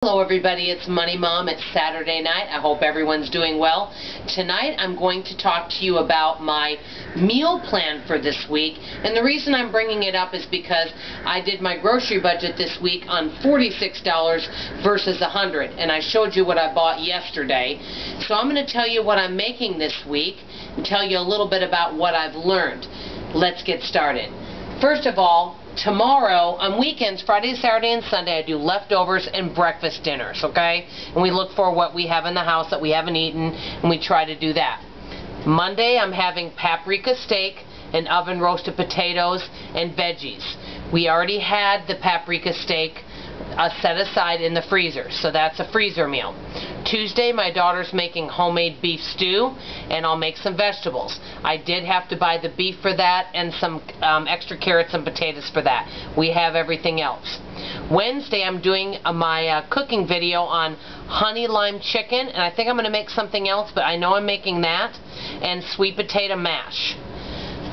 Hello everybody, it's Money Mom. It's Saturday night. I hope everyone's doing well. Tonight I'm going to talk to you about my meal plan for this week, and the reason I'm bringing it up is because I did my grocery budget this week on $46 versus $100, and I showed you what I bought yesterday. So I'm going to tell you what I'm making this week and tell you a little bit about what I've learned. Let's get started. First of all, tomorrow, on weekends, Friday, Saturday, and Sunday, I do leftovers and breakfast dinners, okay? And we look for what we have in the house that we haven't eaten, and we try to do that. Monday, I'm having paprika steak and oven roasted potatoes and veggies. We already had the paprika steak set aside in the freezer, so that's a freezer meal. Tuesday, my daughter's making homemade beef stew, and I'll make some vegetables. I did have to buy the beef for that and some extra carrots and potatoes for that. We have everything else. Wednesday, I'm doing my cooking video on honey lime chicken, and I think I'm going to make something else, but I know I'm making that, and sweet potato mash.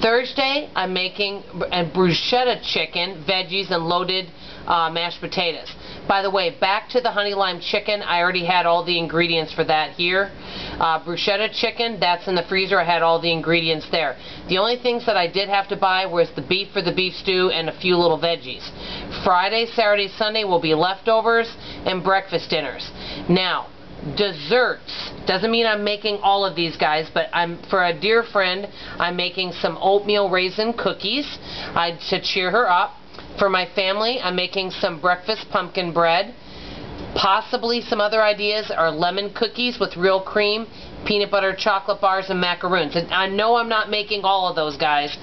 Thursday, I'm making a bruschetta chicken, veggies, and loaded mashed potatoes. By the way, back to the honey lime chicken, I already had all the ingredients for that here. Bruschetta chicken, that's in the freezer. I had all the ingredients there. The only things that I did have to buy was the beef for the beef stew and a few little veggies. Friday, Saturday, Sunday will be leftovers and breakfast dinners. Now, desserts. Doesn't mean I'm making all of these guys, but for a dear friend, I'm making some oatmeal raisin cookies to cheer her up. For my family, I'm making some breakfast pumpkin bread. Possibly some other ideas are lemon cookies with real cream, peanut butter chocolate bars, and macaroons. And I know I'm not making all of those, guys.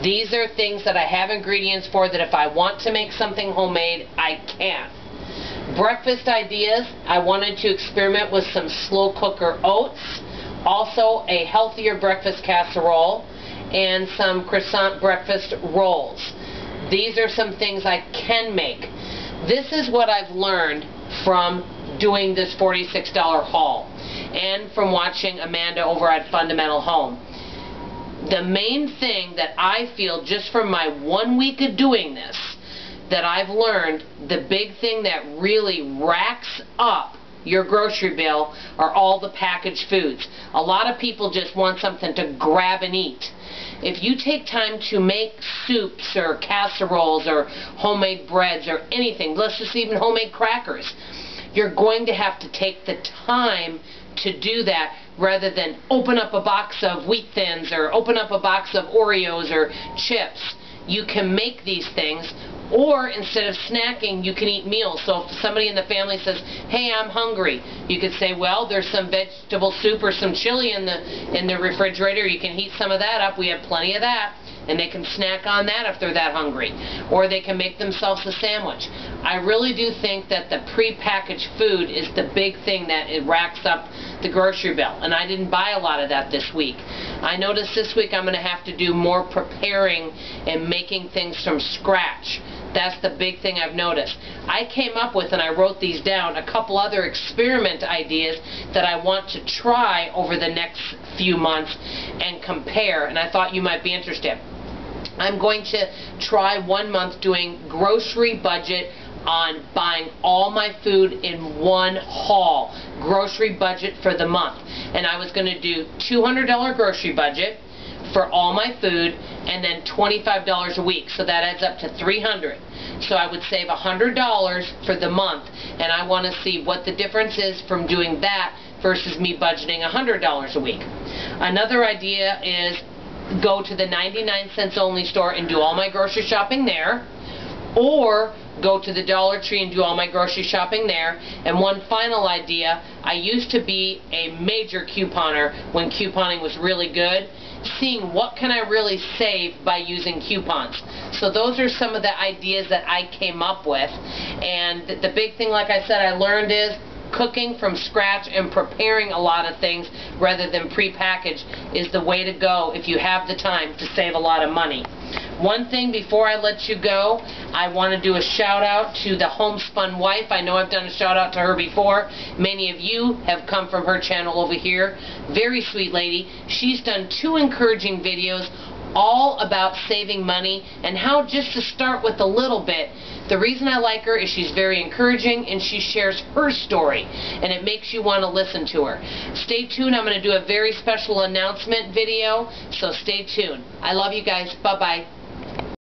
These are things that I have ingredients for that if I want to make something homemade, I can. Breakfast ideas, I wanted to experiment with some slow cooker oats, also a healthier breakfast casserole, and some croissant breakfast rolls. These are some things I can make. This is what I've learned from doing this $46 haul and from watching Amanda over at Fundamental Home. The main thing that I feel just from my 1 week of doing this that I've learned, the big thing that really racks up your grocery bill are all the packaged foods. A lot of people just want something to grab and eat. If you take time to make soups or casseroles or homemade breads or anything, let's just even homemade crackers, you're going to have to take the time to do that rather than open up a box of Wheat Thins or open up a box of Oreos or chips. You can make these things, or instead of snacking, you can eat meals. So if somebody in the family says, hey, I'm hungry, you could say, well, there's some vegetable soup or some chili in the refrigerator. You can heat some of that up. We have plenty of that. And they can snack on that if they're that hungry. Or they can make themselves a sandwich. I really do think that the pre-packaged food is the big thing that it racks up the grocery bill. And I didn't buy a lot of that this week. I noticed this week I'm going to have to do more preparing and making things from scratch. That's the big thing I've noticed. I came up with, and I wrote these down, a couple other experiment ideas that I want to try over the next few months and compare, and I thought you might be interested. I'm going to try 1 month doing grocery budget on buying all my food in one haul. Grocery budget for the month. And I was going to do $200 grocery budget for all my food, and then $25 a week, so that adds up to $300. So I would save $100 for the month, and I want to see what the difference is from doing that versus me budgeting $100 a week. Another idea is go to the 99-cents only store and do all my grocery shopping there, or go to the Dollar Tree and do all my grocery shopping there. And one final idea, I used to be a major couponer when couponing was really good, seeing what can I really save by using coupons. So those are some of the ideas that I came up with. And the big thing, like I said, I learned is cooking from scratch and preparing a lot of things rather than pre-packaged is the way to go if you have the time to save a lot of money. One thing before I let you go, I want to do a shout out to the Homespun Wife. I know I've done a shout out to her before. Many of you have come from her channel over here. Very sweet lady. She's done 2 encouraging videos all about saving money and how just to start with a little bit. The reason I like her is she's very encouraging and she shares her story, and it makes you want to listen to her. Stay tuned. I'm going to do a very special announcement video, so stay tuned. I love you guys. Bye-bye.